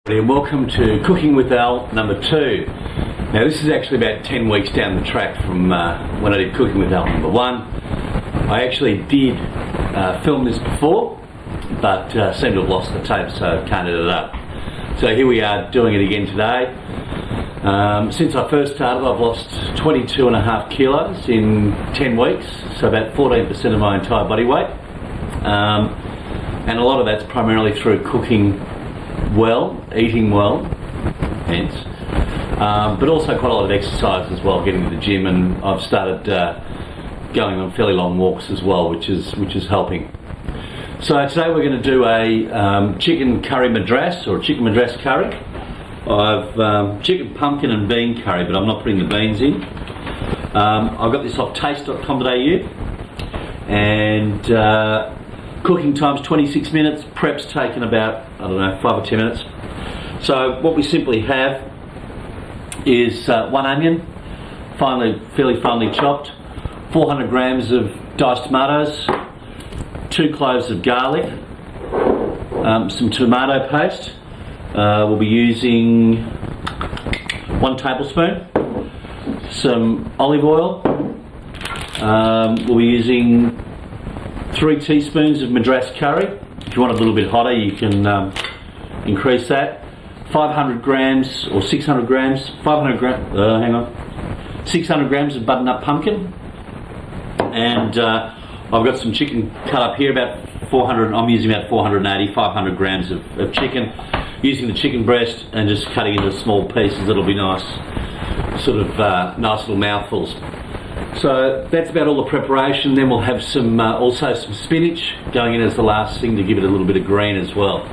And welcome to Cooking with Al number 2. Now this is actually about 10 weeks down the track from when I did Cooking with Al number 1. I actually did film this before, but seem to have lost the tape, so can't edit it up. So here we are doing it again today. Since I first started, I've lost 22.5 kilos in 10 weeks, so about 14% of my entire body weight. And a lot of that's primarily through cooking well, eating well, hence, but also quite a lot of exercise as well, getting to the gym, and I've started going on fairly long walks as well, which is helping. So today we're going to do a chicken curry madras, or chicken madras curry. I've chicken pumpkin and bean curry, but I'm not putting the beans in. I've got this off taste.com.au, and cooking time's 26 minutes, prep's taken about, 5 or 10 minutes. So what we simply have is 1 onion, fairly finely chopped, 400 grams of diced tomatoes, 2 cloves of garlic, some tomato paste. We'll be using 1 tablespoon, some olive oil. We'll be using 3 teaspoons of Madras curry. If you want it a little bit hotter, you can increase that. 500 grams or 600 grams, 600 grams of butternut pumpkin. And I've got some chicken cut up here, about 400, I'm using about 480, 500 grams of chicken. Using the chicken breast and just cutting into small pieces. It'll be nice, sort of nice little mouthfuls. So that's about all the preparation. Then we'll have some also some spinach going in as the last thing to give it a little bit of green as well.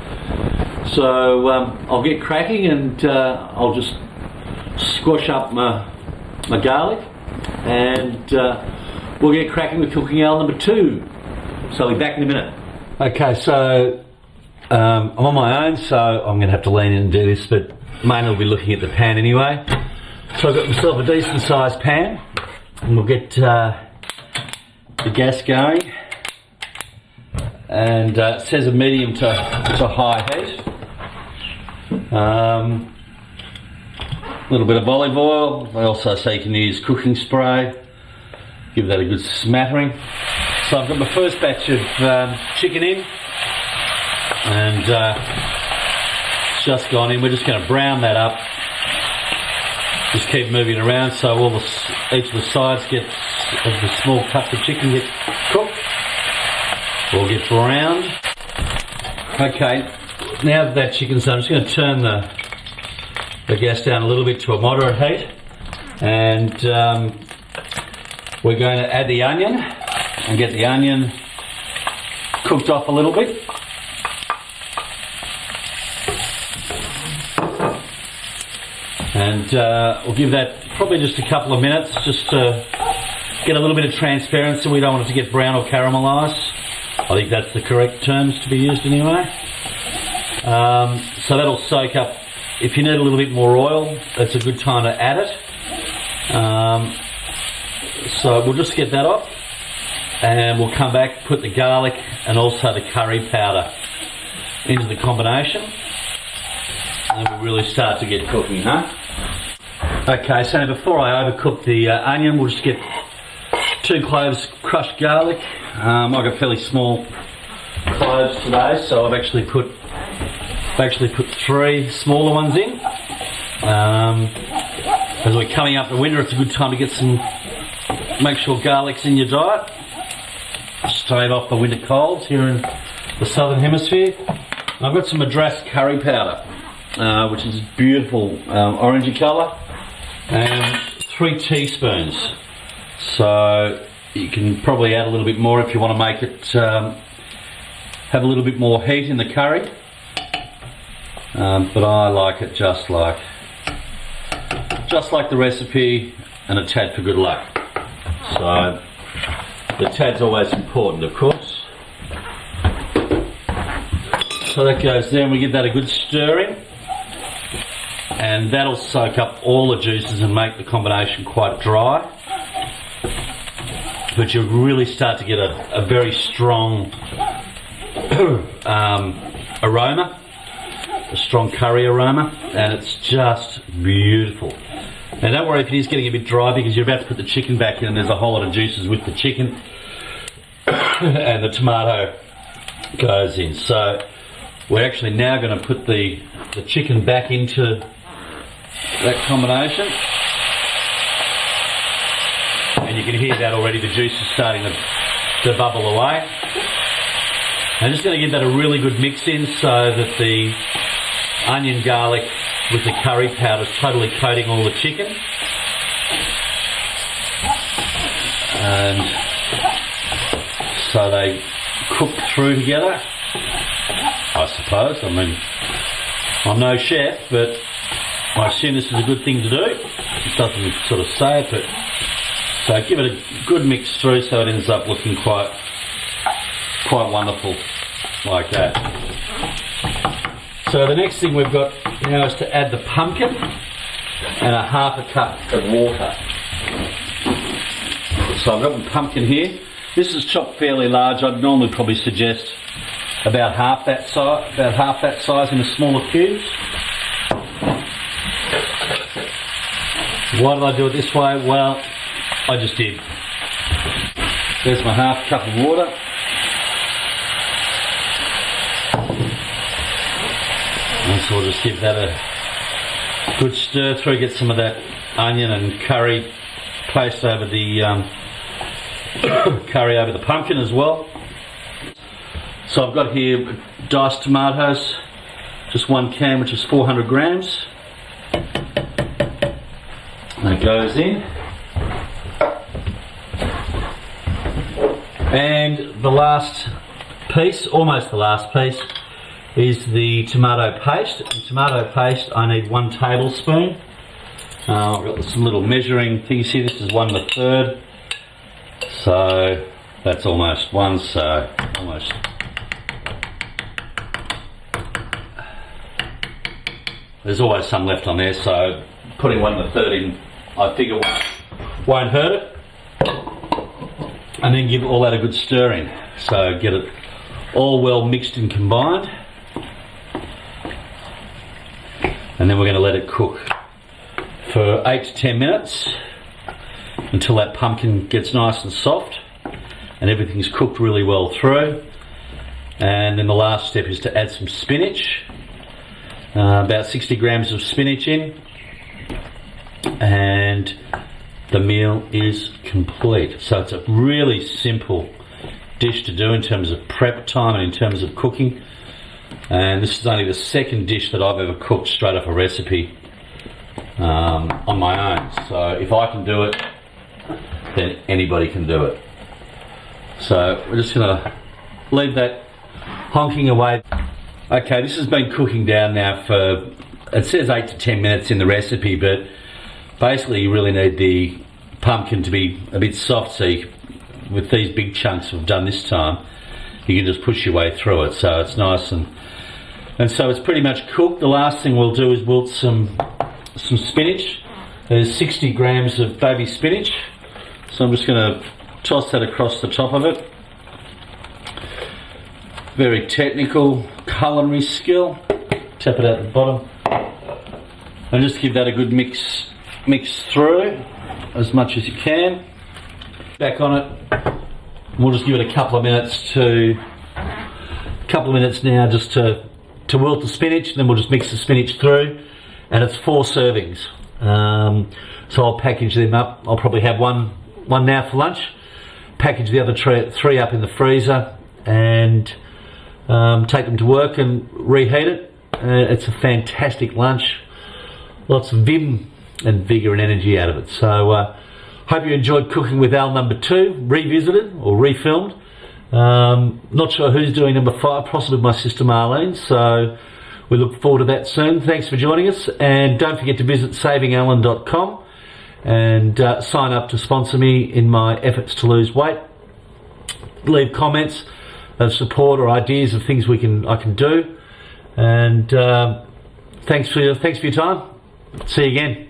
So I'll get cracking, and I'll just squash up my garlic, and we'll get cracking with cooking Al number 2. So I'll be back in a minute. Okay, so I'm on my own, so I'm going to have to lean in and do this, but mainly I'll be looking at the pan anyway. So I've got myself a decent sized pan, and we'll get the gas going, and it says a medium to high heat. A little bit of olive oil. They also say you can use cooking spray, give that a good smattering. So I've got my first batch of chicken in, and it's just gone in. We're just going to brown that up. Just keep moving around so each of the sides of the small cuts of chicken get cooked or get browned. Okay, now that chicken's done, I'm just going to turn the gas down a little bit to a moderate heat, and we're going to add the onion and get the onion cooked off a little bit. And we'll give that probably just a couple of minutes, just to get a little bit of transparency. We don't want it to get brown or caramelised. I think that's the correct terms to be used anyway. So that'll soak up. If you need a little bit more oil, that's a good time to add it. So we'll just get that off, and we'll come back, put the garlic and also the curry powder into the combination, and we'll really start to get cooking, huh? Okay, so before I overcook the onion, we'll just get 2 cloves crushed garlic. I've got fairly small cloves today, so I've actually put 3 smaller ones in. As we're coming up the winter, it's a good time to get make sure garlic's in your diet. Stave off the winter colds here in the southern hemisphere. I've got some Madras curry powder, which is beautiful orangey colour, and 3 teaspoons. So you can probably add a little bit more if you want to make it have a little bit more heat in the curry, but I like it just like the recipe, and a tad for good luck. So the tad's always important, of course. So that goes there, and we give that a good stirring, and that'll soak up all the juices and make the combination quite dry. But you'll really start to get a very strong aroma a strong curry aroma, and it's just beautiful. Now don't worry if it is getting a bit dry, because you're about to put the chicken back in and there's a whole lot of juices with the chicken and the tomato goes in. So we're actually now going to put the chicken back into that combination, and you can hear that already, the juice is starting to bubble away. I'm just going to give that a really good mix in so that the onion garlic with the curry powder is totally coating all the chicken. And so they cook through together, I suppose. I mean, I'm no chef, but I assume this is a good thing to do. It doesn't sort of say it, but so give it a good mix through so it ends up looking quite wonderful like that. So the next thing we've got now is to add the pumpkin and a half a cup of water. So I've got the pumpkin here. This is chopped fairly large. I'd normally probably suggest about half that size in the smaller cubes. Why did I do it this way? Well, I just did. There's my half cup of water. And so we'll just give that a good stir through, get some of that onion and curry placed over the curry over the pumpkin as well. So I've got here diced tomatoes, just 1 can, which is 400 grams. That goes in. And the last piece, almost the last piece, is the tomato paste. And tomato paste, I need 1 tablespoon. I've got some little measuring things here. This is 1/3. So that's almost 1, so almost. There's always some left on there, so putting 1/3 in, I figure won't hurt it. And then give all that a good stirring. So get it all well mixed and combined. And then we're going to let it cook for 8 to 10 minutes until that pumpkin gets nice and soft and everything's cooked really well through. And then the last step is to add some spinach, about 60 grams of spinach in, and the meal is complete. So it's a really simple dish to do in terms of prep time and in terms of cooking. And this is only the second dish that I've ever cooked straight off a recipe on my own. So if I can do it, then anybody can do it. So we're just going to leave that honking away. Okay, this has been cooking down now for, it says 8 to 10 minutes in the recipe, but basically you really need the pumpkin to be a bit soft, so with these big chunks we've done this time, you can just push your way through it, so it's nice and so it's pretty much cooked. The last thing we'll do is wilt some spinach. There's 60 grams of baby spinach, so I'm just going to toss that across the top of it. Very technical culinary skill. Tap it out the bottom and just give that a good mix through as much as you can. Back on it. We'll just give it a couple of minutes now just to wilt the spinach, then we'll just mix the spinach through, and it's 4 servings. So I'll package them up. I'll probably have one now for lunch, package the other 3 up in the freezer, and take them to work and reheat it. It's a fantastic lunch. Lots of vim and vigour and energy out of it. So hope you enjoyed Cooking with Al number 2, revisited or refilmed. Not sure who's doing number 5, possibly my sister Marlene, so we look forward to that soon. Thanks for joining us, and don't forget to visit savingalan.com and sign up to sponsor me in my efforts to lose weight. Leave comments of support or ideas of things I can do, and thanks for your time. See you again.